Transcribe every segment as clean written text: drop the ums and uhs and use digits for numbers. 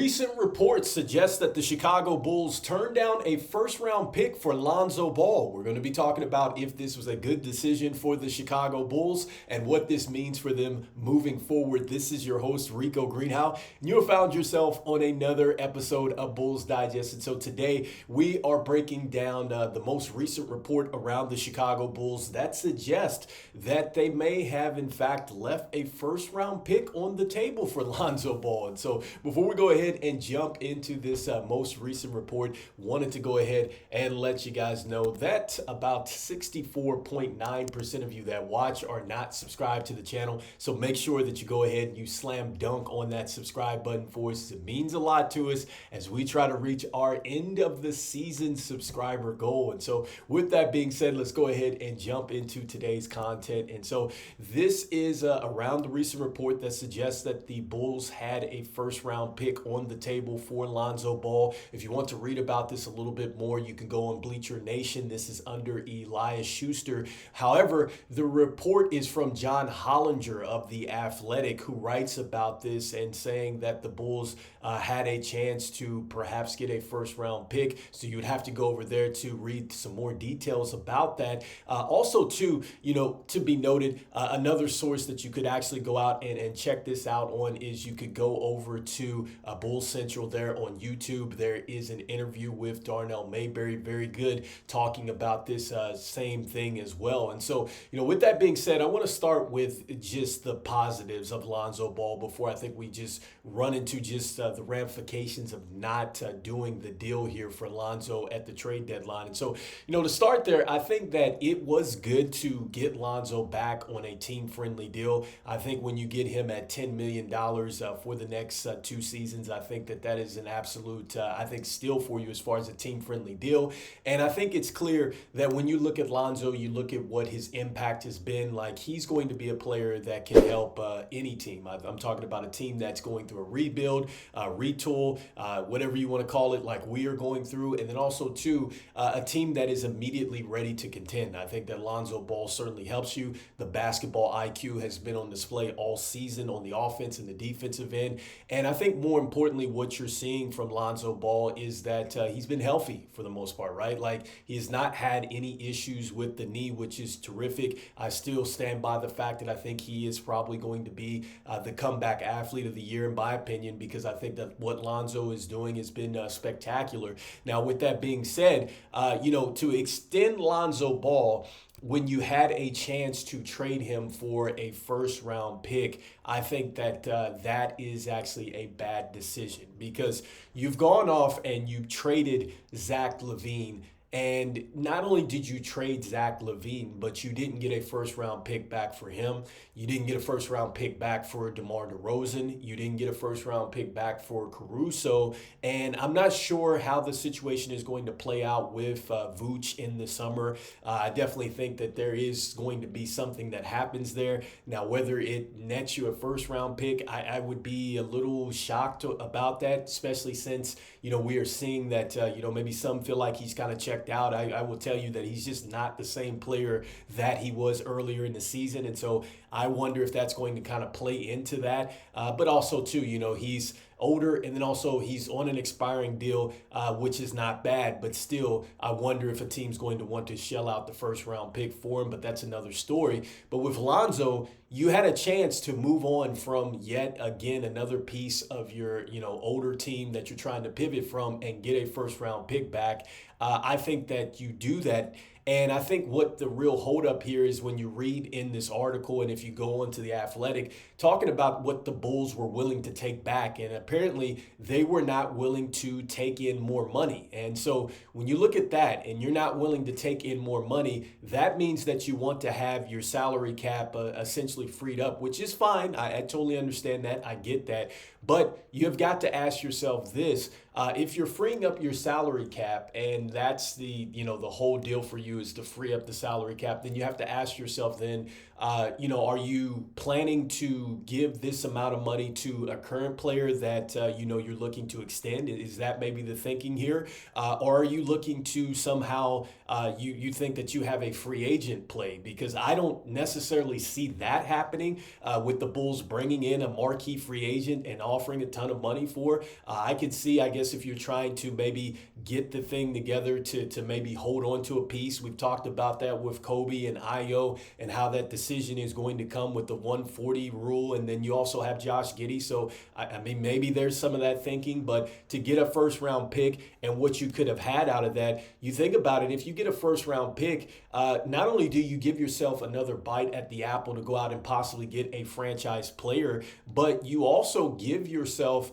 Recent reports suggest that the Chicago Bulls turned down a first-round pick for Lonzo Ball. We're going to be talking about if this was a good decision for the Chicago Bulls and what this means for them moving forward. This is your host, Rico Greenhowe, and you have found yourself on another episode of Bulls Digest. And so today we are breaking down the most recent report around the Chicago Bulls that suggests that they may have, in fact, left a first-round pick on the table for Lonzo Ball. And so before we go ahead and jump into this most recent report, wanted to go ahead and let you guys know that about 64.9% of you that watch are not subscribed to the channel. So make sure that you go ahead and you slam dunk on that subscribe button for us. It means a lot to us as we try to reach our end of the season subscriber goal. And so with that being said, let's go ahead and jump into today's content. And so this is around the recent report that suggests that the Bulls had a first round pick on the table for Lonzo Ball. If you want to read about this a little bit more, you can go on Bleacher Nation. This is under Elias Schuster. However, the report is from John Hollinger of The Athletic, who writes about this and saying that the Bulls had a chance to perhaps get a first round pick. So you would have to go over there to read some more details about that. Also, too, to be noted, another source that you could actually go out and check this out on is you could go over to Bulls Central there on YouTube. There is an interview with Darnell Mayberry, very good, talking about this same thing as well. And so, with that being said, I want to start with just the positives of Lonzo Ball before I think we just run into just the ramifications of not doing the deal here for Lonzo at the trade deadline. And so, to start there, I think that it was good to get Lonzo back on a team-friendly deal. I think when you get him at $10 million for the next 2 seasons, I think that is an absolute, steal for you as far as a team-friendly deal. And I think it's clear that when you look at Lonzo, you look at what his impact has been. Like, he's going to be a player that can help any team. I'm talking about a team that's going through a rebuild, retool, whatever you want to call it, like we are going through. And then also, too, a team that is immediately ready to contend. I think that Lonzo Ball certainly helps you. The basketball IQ has been on display all season on the offense and the defensive end. And I think more importantly, what you're seeing from Lonzo Ball is that he's been healthy for the most part, right? Like, he has not had any issues with the knee, which is terrific. I still stand by the fact that I think he is probably going to be the comeback athlete of the year, in my opinion, because I think that what Lonzo is doing has been spectacular. Now, with that being said, to extend Lonzo Ball, when you had a chance to trade him for a first round pick, I think that that is actually a bad decision, because you've gone off and you've traded Zach Lavine. And not only did you trade Zach Lavine, but you didn't get a first-round pick back for him. You didn't get a first-round pick back for DeMar DeRozan. You didn't get a first-round pick back for Caruso. And I'm not sure how the situation is going to play out with Vooch in the summer. I definitely think that there is going to be something that happens there. Now, whether it nets you a first-round pick, I would be a little shocked about that, especially since, we are seeing that, maybe some feel like he's kind of checked out. I will tell you that he's just not the same player that he was earlier in the season. And so I wonder if that's going to kind of play into that. But also, too, he's older, and then also he's on an expiring deal, which is not bad, but still, I wonder if a team's going to want to shell out the first round pick for him, but that's another story. But with Lonzo, you had a chance to move on from yet again another piece of your, older team that you're trying to pivot from and get a first round pick back. I think that you do that. And I think what the real holdup here is when you read in this article, and if you go onto The Athletic, talking about what the Bulls were willing to take back. And apparently they were not willing to take in more money. And so when you look at that and you're not willing to take in more money, that means that you want to have your salary cap essentially freed up, which is fine. I totally understand that. I get that. But you have got to ask yourself this. If you're freeing up your salary cap, and that's the whole deal for you is to free up the salary cap, then you have to ask yourself then, Are you planning to give this amount of money to a current player that, you're looking to extend? Is that maybe the thinking here? Or are you looking to somehow, you think that you have a free agent play? Because I don't necessarily see that happening with the Bulls bringing in a marquee free agent and offering a ton of money for. I could see, I guess, if you're trying to maybe get the thing together to maybe hold on to a piece. We've talked about that with Kobe and Ayo and how that decision is going to come with the 140 rule. And then you also have Josh Giddey. So, I mean, maybe there's some of that thinking, but to get a first round pick and what you could have had out of that, you think about it, if you get a first round pick, not only do you give yourself another bite at the apple to go out and possibly get a franchise player, but you also give yourself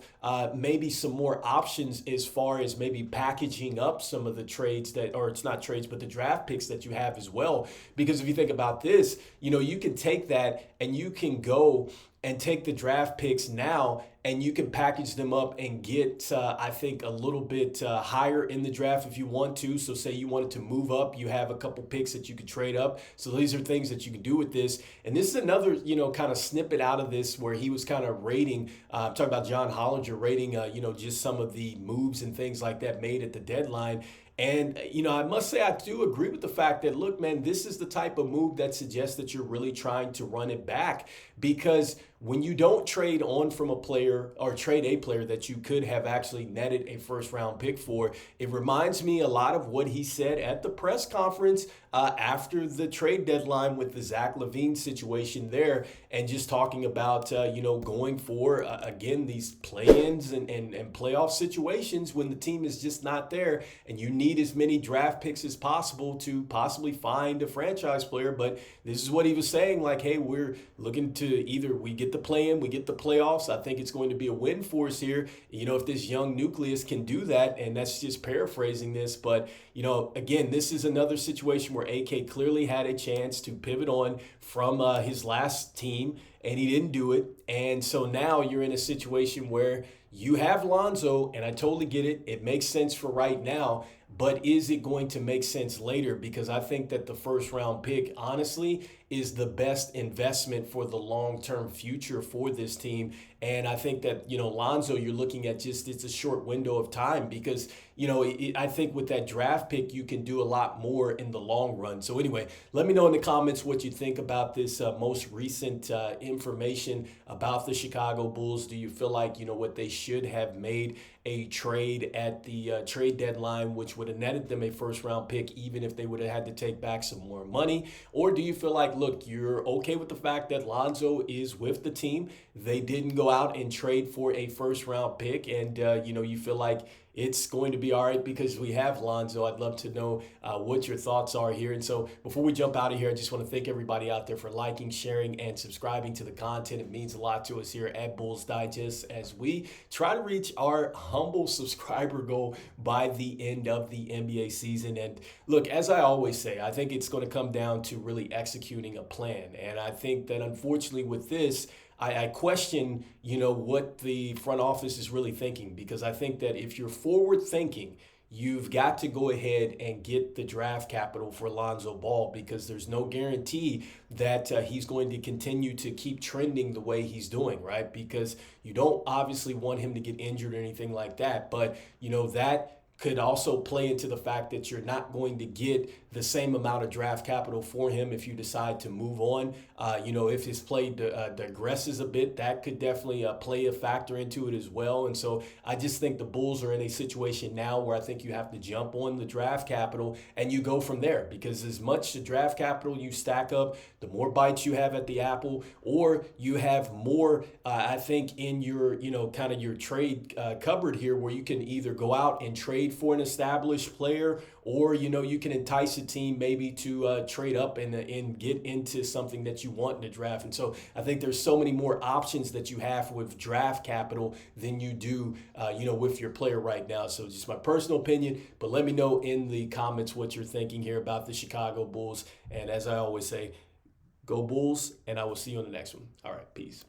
maybe some more options as far as maybe packaging up some of the trades that, or it's not trades, but the draft picks that you have as well. Because if you think about this, you can take that and you can go and take the draft picks now and you can package them up and get, I think, a little bit higher in the draft if you want to. So say you wanted to move up, you have a couple picks that you could trade up. So these are things that you can do with this. And this is another, kind of snippet out of this where he was kind of rating, talking about John Hollinger rating, just some of the moves and things like that made at the deadline. And, I must say I do agree with the fact that, look, man, this is the type of move that suggests that you're really trying to run it back, because when you don't trade on from a player or trade a player that you could have actually netted a first round pick for, it reminds me a lot of what he said at the press conference after the trade deadline with the Zach Lavine situation there, and just talking about, going for, again, these play-ins and playoff situations when the team is just not there and you need as many draft picks as possible to possibly find a franchise player. But this is what he was saying, like, hey, we're looking to either we get the play-in, we get the playoffs. I think it's going to be a win for us here. If this young nucleus can do that, and that's just paraphrasing this, but, again, this is another situation where AK clearly had a chance to pivot on from his last team, and he didn't do it. And so now you're in a situation where you have Lonzo, and I totally get it. It makes sense for right now. But is it going to make sense later? Because I think that the first round pick, honestly, is the best investment for the long-term future for this team. And I think that, Lonzo, you're looking at it's a short window of time because, I think with that draft pick, you can do a lot more in the long run. So anyway, let me know in the comments what you think about this most recent information about the Chicago Bulls. Do you feel like, what they should have made a trade at the trade deadline, which would have netted them a first round pick, even if they would have had to take back some more money? Or do you feel like, look, you're okay with the fact that Lonzo is with the team? They didn't go out and trade for a first round pick, and you feel like it's going to be all right because we have Lonzo. I'd love to know what your thoughts are here. And so before we jump out of here, I just want to thank everybody out there for liking, sharing, and subscribing to the content. It means a lot to us here at Bulls Digest as we try to reach our humble subscriber goal by the end of the NBA season. And look, as I always say, I think it's going to come down to really executing a plan. And I think that unfortunately with this, I question, what the front office is really thinking, because I think that if you're forward thinking, you've got to go ahead and get the draft capital for Lonzo Ball, because there's no guarantee that he's going to continue to keep trending the way he's doing, right? Because you don't obviously want him to get injured or anything like that. But, that could also play into the fact that you're not going to get the same amount of draft capital for him if you decide to move on. If his play digresses a bit, that could definitely play a factor into it as well. And so I just think the Bulls are in a situation now where I think you have to jump on the draft capital and you go from there, because as much the draft capital you stack up, the more bites you have at the apple, or you have more, I think, in your, kind of your trade cupboard here, where you can either go out and trade for an established player, or, you can entice a team maybe to trade up and get into something that you want in the draft. And so I think there's so many more options that you have with draft capital than you do, with your player right now. So just my personal opinion, but let me know in the comments what you're thinking here about the Chicago Bulls. And as I always say, go Bulls, and I will see you on the next one. All right, peace.